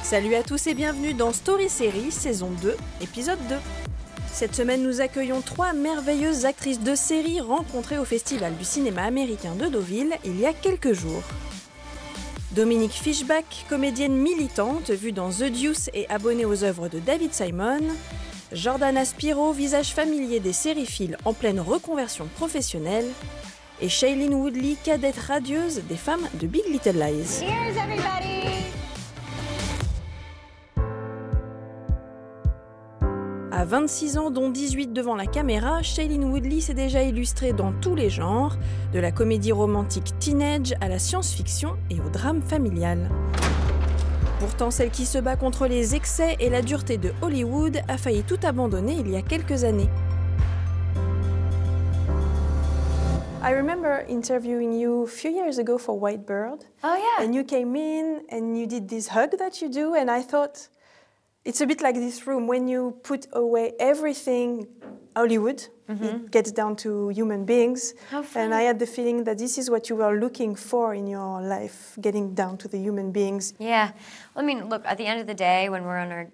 Salut à tous et bienvenue dans Story Série, saison 2, épisode 2. Cette semaine, nous accueillons 3 merveilleuses actrices de série rencontrées au Festival du cinéma américain de Deauville il y a quelques jours. Dominique Fishback, comédienne militante vue dans The Deuce et abonnée aux œuvres de David Simon. Jordana Spiro, visage familier des sériphiles en pleine reconversion professionnelle. Et Shailene Woodley, cadette radieuse des femmes de Big Little Lies. Cheers, everybody! À 26 ans, dont 18 devant la caméra, Shailene Woodley s'est déjà illustrée dans tous les genres, de la comédie romantique teenage à la science-fiction et au drame familial. Pourtant, celle qui se bat contre les excès et la dureté de Hollywood a failli tout abandonner il y a quelques années. I remember interviewing you a few years ago for White Bird. Oh, yeah. And you came in and you did this hug that you do, and I thought, it's a bit like this room. When you put away everything Hollywood, it gets down to human beings. How funny. And I had the feeling that this is what you were looking for in your life, getting down to the human beings. Yeah. Well, I mean, look, at the end of the day, when we're on our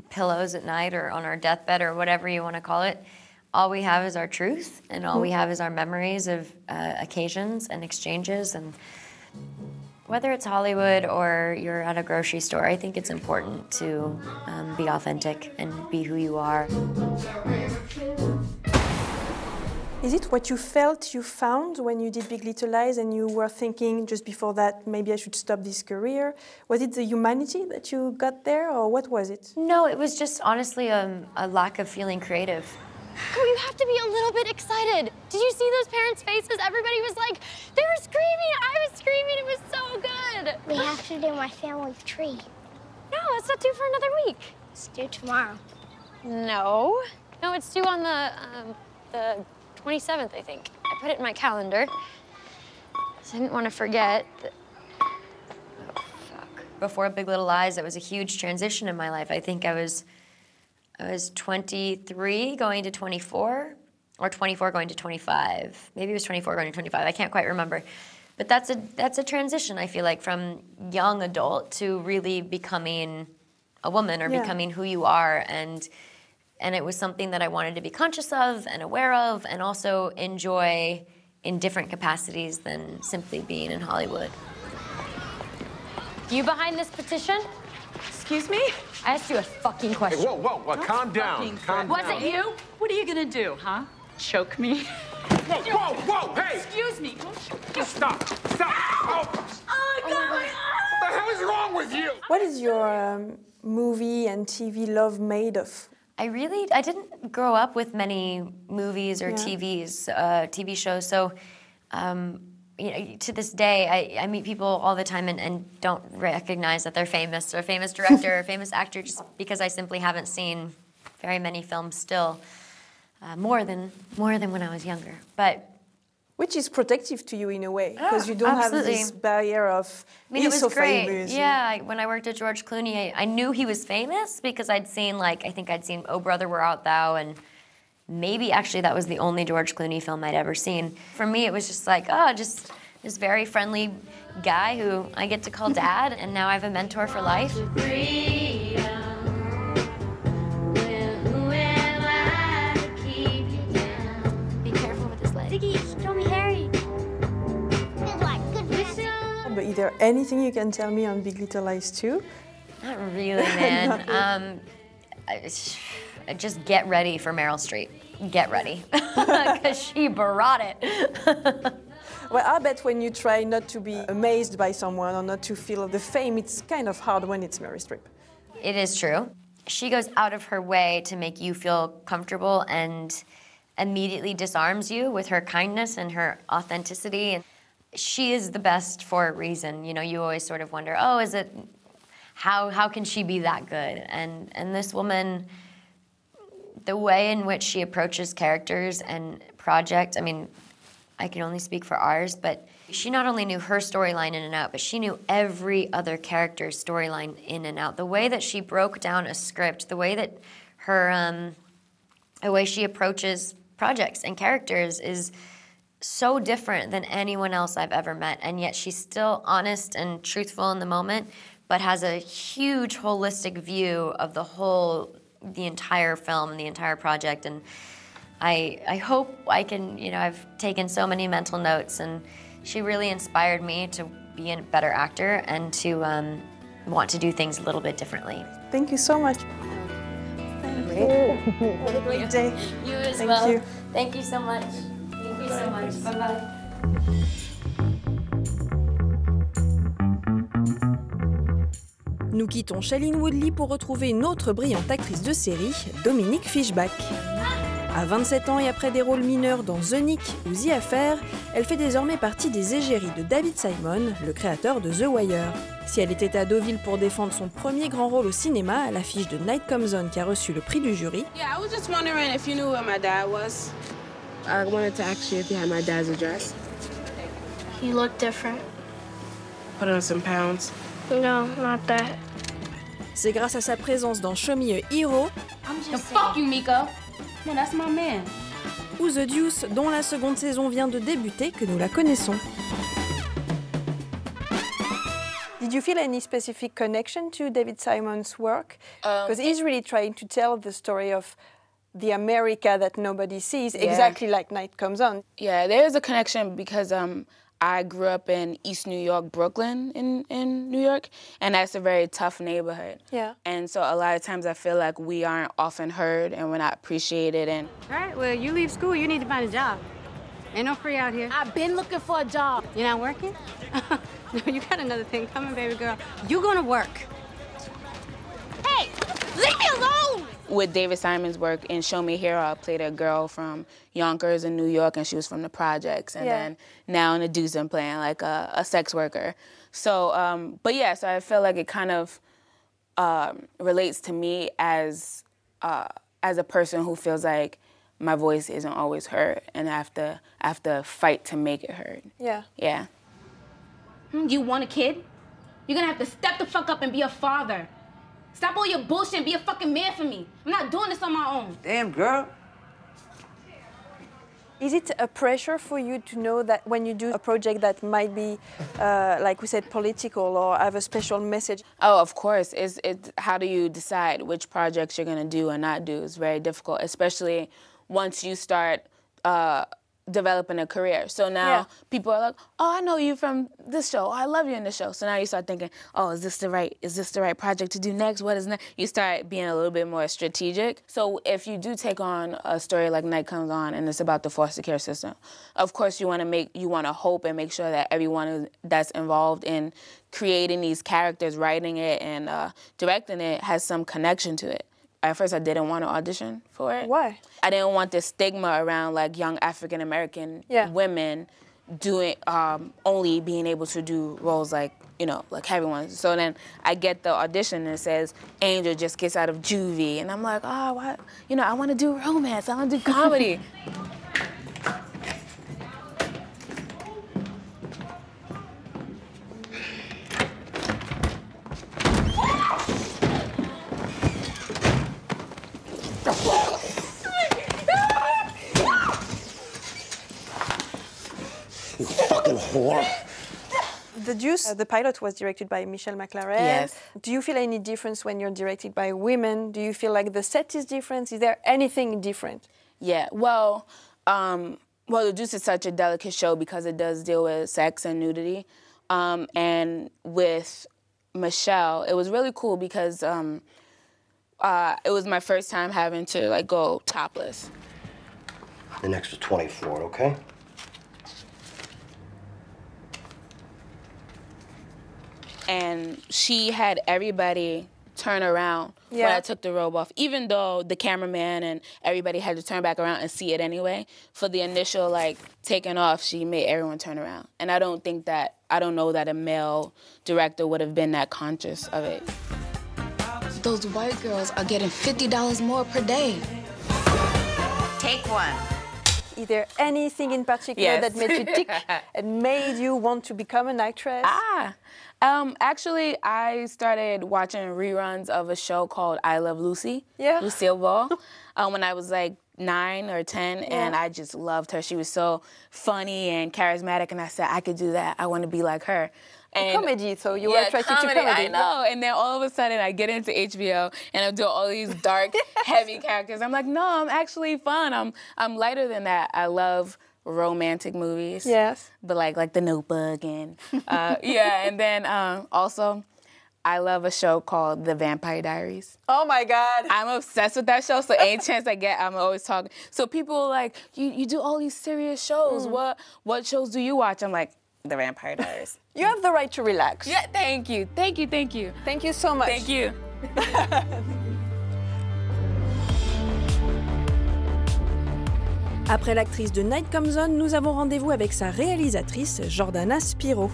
pillows at night or on our deathbed or whatever you want to call it, all we have is our truth, and all we have is our memories of occasions and exchanges. And whether it's Hollywood or you're at a grocery store, I think it's important to be authentic and be who you are. Is it what you felt you found when you did Big Little Lies and you were thinking just before that, maybe I should stop this career? Was it the humanity that you got there, or what was it? No, it was just honestly a lack of feeling creative. Oh, you have to be a little bit excited. Did you see those parents' faces? Everybody was like, they were screaming, I was screaming, it was so good. We have to do my family tree. No, it's not due for another week. It's due tomorrow. No. No, it's due on the 27th, I think. I put it in my calendar. So I didn't want to forget that. Oh, fuck. Before Big Little Lies, it was a huge transition in my life. I think I was 23 going to 24, or 24 going to 25. Maybe it was 24 going to 25. I can't quite remember. But that's a transition, I feel like, from young adult to really becoming a woman or becoming who you are. And it was something that I wanted to be conscious of and aware of and also enjoy in different capacities than simply being in Hollywood. You behind this petition? Excuse me? I asked you a fucking question. Hey, whoa, calm down. Calm Was down. it you? What are you gonna do, huh? Choke me? Whoa, hey! Excuse me. Stop. Oh, Oh, God. what the hell is wrong with you? What is your movie and TV love made of? I didn't grow up with many movies or TV shows, so you know, to this day, I meet people all the time and don't recognize that they're famous or a famous director or a famous actor just because I simply haven't seen very many films still, more than when I was younger. But Which is protective to you in a way, because you don't absolutely. have this barrier of, I mean, he's it was so great. famous. Yeah, when I worked at George Clooney, I knew he was famous because I think I'd seen Oh Brother, Where Art Thou, and maybe actually that was the only George Clooney film I'd ever seen. For me, it was just like, just this very friendly guy who I get to call dad, and now I have a mentor for life. Be careful with his leg. Ziggy, show me Harry. Good luck. Good friend. But is there anything you can tell me on Big Little Lies 2? Not really, man. Just get ready for Meryl Streep. Get ready, because she brought it. Well, I bet when you try not to be amazed by someone or not to feel the fame, it's kind of hard when it's Meryl Streep. It is true. She goes out of her way to make you feel comfortable and immediately disarms you with her kindness and her authenticity. And she is the best for a reason. You know, you always sort of wonder, how can she be that good? And this woman, the way in which she approaches characters and projects, I mean, I can only speak for ours, but she not only knew her storyline in and out, but she knew every other character's storyline in and out. The way that she broke down a script, the way that the way she approaches projects and characters is so different than anyone else I've ever met, and yet she's still honest and truthful in the moment, but has a huge holistic view of the entire film and the entire project. And I hope I can, I've taken so many mental notes, and she really inspired me to be a better actor and to want to do things a little bit differently. Thank you so much. Thank you. Have a great day. You as Thank well. you. Thank you so much. Thank you so much. Bye-bye. Nous quittons Shailene Woodley pour retrouver une autre brillante actrice de série, Dominique Fishback. À 27 ans et après des rôles mineurs dans The Nick ou The Affair, elle fait désormais partie des égéries de David Simon, le créateur de The Wire. Si elle était à Deauville pour défendre son premier grand rôle au cinéma, à l'affiche de Night Comes On qui a reçu le prix du jury, Yeah, I was just wondering if you knew where my dad was. I wanted to ask you if you had my dad's address. He looked different. Put on some pounds. No, not that. c'est grâce à sa présence dans Show Me a Hero Fuck you, Miko. No, that's my man. ou The Deuce, dont la seconde saison vient de débuter, que nous la connaissons. Did you feel any specific connection to David Simon's work? Because he's really trying to tell the story of the America that nobody sees, exactly like Night Comes On. Yeah, there's a connection because I grew up in East New York, Brooklyn in New York, and that's a very tough neighborhood. Yeah. And so a lot of times I feel like we aren't often heard and we're not appreciated. And All right, well, you leave school, you need to find a job. Ain't no free out here. I've been looking for a job. You're not working? No, you got another thing coming, baby girl. You gonna work. Hey, leave me alone! with David Simon's work in Show Me a Hero, I played a girl from Yonkers in New York, and she was from the projects. And then now in The Deuce, I'm playing like a sex worker. So, but yeah, so I feel like it kind of relates to me as a person who feels like my voice isn't always heard, and I have to fight to make it heard. Yeah. Yeah. You want a kid? You're gonna have to step the fuck up and be a father. Stop all your bullshit and be a fucking man for me. I'm not doing this on my own. Damn, girl. Is it a pressure for you to know that when you do a project that might be, like we said, political or have a special message? Oh, of course. It's how do you decide which projects you're gonna do or not do? It's very difficult, especially once you start developing a career. So now people are like, oh, I know you from this show. Oh, I love you in this show. So now you start thinking, oh, is this the right project to do next? What is next? You start being a little bit more strategic. So if you do take on a story like Night Comes On and it's about the foster care system, of course you want to hope and make sure that everyone that's involved in creating these characters, writing it and directing it has some connection to it. At first, I didn't want to audition for it. Why? I didn't want the stigma around like young African American women doing only being able to do roles like heavy ones. So then I get the audition and it says Angel just gets out of juvie, and I'm like, oh, what? I want to do romance. I want to do comedy. You fucking whore. The Deuce, the pilot was directed by Michelle McLaren. Yes. Do you feel any difference when you're directed by women? Do you feel like the set is different? Is there anything different? Yeah, well, The Deuce is such a delicate show because it does deal with sex and nudity. And with Michelle, it was really cool because it was my first time having to go topless. An extra 24, okay? And she had everybody turn around when I took the robe off, even though the cameraman and everybody had to turn back around and see it anyway. For the initial taking off, she made everyone turn around. And I don't know that a male director would have been that conscious of it. Those white girls are getting $50 more per day. Take one. Is there anything in particular that made you tick and made you want to become an actress? Actually, I started watching reruns of a show called I Love Lucy, Lucille Ball, when I was 9 or 10, and I just loved her. She was so funny and charismatic, and I said, I could do that. I want to be like her. And comedy, so you were attracted to comedy. I know. And then all of a sudden I get into HBO and I'm doing all these dark, heavy characters. I'm like, no, I'm actually fun. I'm lighter than that. I love romantic movies. Yes. But like The Notebook and yeah. And then also I love a show called The Vampire Diaries. Oh my God. I'm obsessed with that show, so any chance I get, I'm always talking. So people are like, you do all these serious shows. What shows do you watch? I'm like, The Vampire Diaries. You have the right to relax. Yeah, thank you. Thank you, thank you. Thank you so much. Thank you. Après l'actrice de Night Comes On, nous avons rendez-vous avec sa réalisatrice, Jordana Spiro.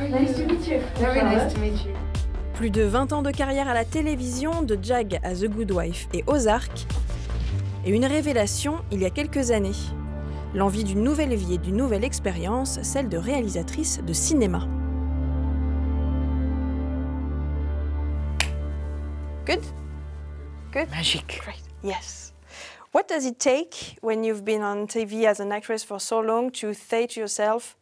Nice to meet you. Very nice to meet you. Plus de 20 ans de carrière à la télévision, de Jag à The Good Wife et Ozark, et une révélation il y a quelques années. L'envie d'une nouvelle vie et d'une nouvelle expérience, celle de réalisatrice de cinéma. Good? Good? Magic. Great. Yes. What does it take when you've been on TV as an actress for so long to say to yourself,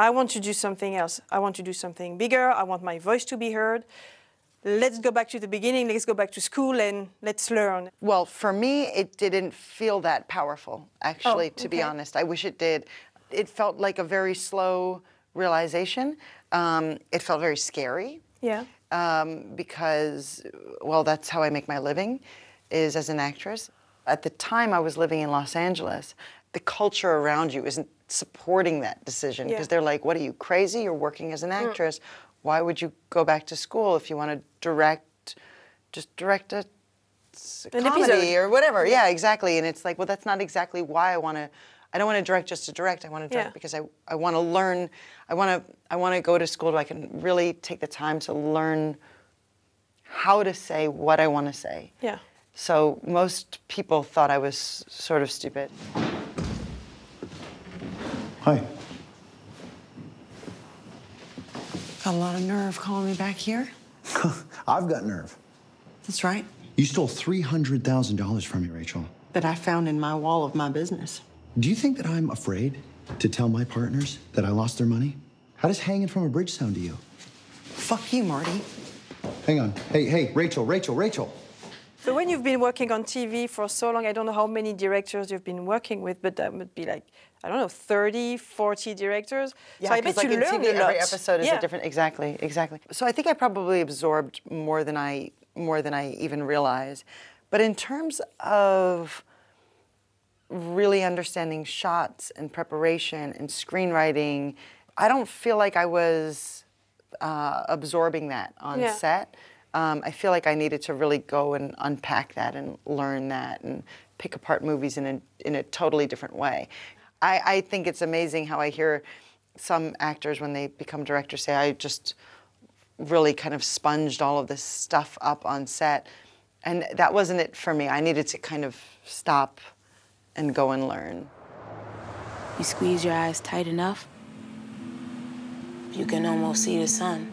I want to do something else. I want to do something bigger. I want my voice to be heard. Let's go back to the beginning. Let's go back to school and let's learn. Well, for me, it didn't feel that powerful, actually, to be honest. I wish it did. It felt like a very slow realization. It felt very scary. Yeah. Because, well, that's how I make my living, is as an actress. At the time I was living in Los Angeles, the culture around you isn't supporting that decision because they're like, what are you, crazy? You're working as an actress. Why would you go back to school if you want to just direct a comedy episode or whatever? Yeah, exactly. And it's like, well, that's not exactly why I don't want to direct just to direct. I want to direct because I want to learn. I want to go to school so I can really take the time to learn how to say what I want to say. Yeah. So most people thought I was sort of stupid. Hi. Got a lot of nerve calling me back here. I've got nerve. That's right. You stole $300,000 from me, Rachel. That I found in my wall of my business. Do you think that I'm afraid to tell my partners that I lost their money? How does hanging from a bridge sound to you? Fuck you, Marty. Hang on. Hey, Rachel. So when you've been working on TV for so long, I don't know how many directors you've been working with, but that would be like, I don't know, 30, 40 directors. Yeah, so I bet like you in learn TV, a lot. every episode is a different, exactly. So I think I probably absorbed more than I even realized. But in terms of really understanding shots and preparation and screenwriting, I don't feel like I was absorbing that on set. I feel like I needed to really go and unpack that and learn that and pick apart movies in a totally different way. I think it's amazing how I hear some actors when they become directors say, I just really kind of sponged all of this stuff up on set. And that wasn't it for me. I needed to kind of stop and go and learn. You squeeze your eyes tight enough, you can almost see the sun.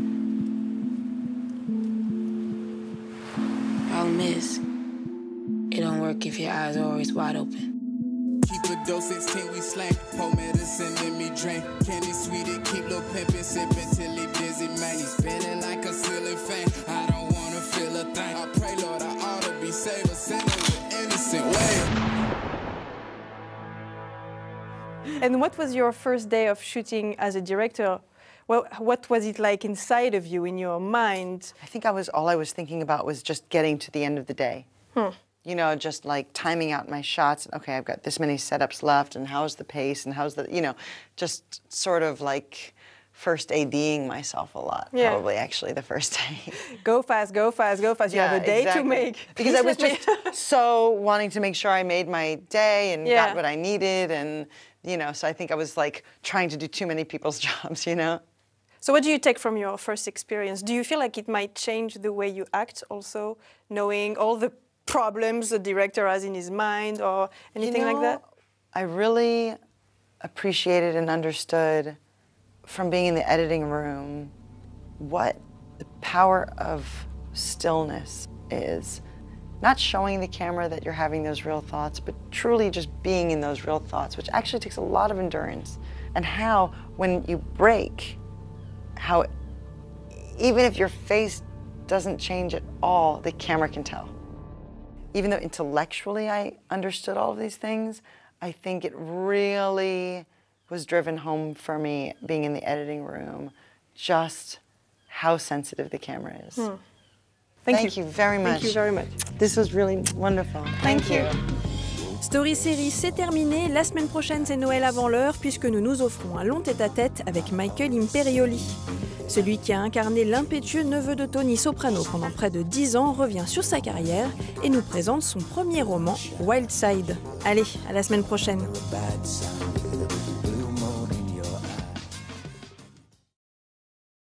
Problem is, it don't work if your eyes are always wide open. Keep a dose 16, we slang. Pour medicine, let me drink. Candy sweetie, keep little pimpin', sippin' till he dizzy, man. He's spinning like a ceiling fan. I don't wanna feel a thing. I pray, Lord, I ought to be saved, a sinner with innocent way. And what was your first day of shooting as a director? Well, what was it like inside of you, in your mind? I think all I was thinking about was just getting to the end of the day. You know, just like timing out my shots. Okay, I've got this many setups left, and how's the pace, and how's the, you know, just sort of like first ADing myself a lot, probably actually the first day. Go fast, go fast, go fast. You have a day to make. Because I was just so wanting to make sure I made my day and got what I needed, and, you know, so I think I was like trying to do too many people's jobs, you know? So what do you take from your first experience? Do you feel like it might change the way you act also, knowing all the problems the director has in his mind or anything like that? I really appreciated and understood from being in the editing room what the power of stillness is. Not showing the camera that you're having those real thoughts, but truly just being in those real thoughts, which actually takes a lot of endurance. And how, when you break, how even if your face doesn't change at all, the camera can tell. Even though intellectually I understood all of these things, I think it really was driven home for me being in the editing room, just how sensitive the camera is. Thank you very much. Thank you very much. This was really wonderful. Thank you. Story Série, c'est terminé. La semaine prochaine, c'est Noël avant l'heure, puisque nous nous offrons un long tête-à-tête avec Michael Imperioli. Celui qui a incarné l'impétueux neveu de Tony Soprano pendant près de 10 ans revient sur sa carrière et nous présente son premier roman, Wild Side. Allez, à la semaine prochaine.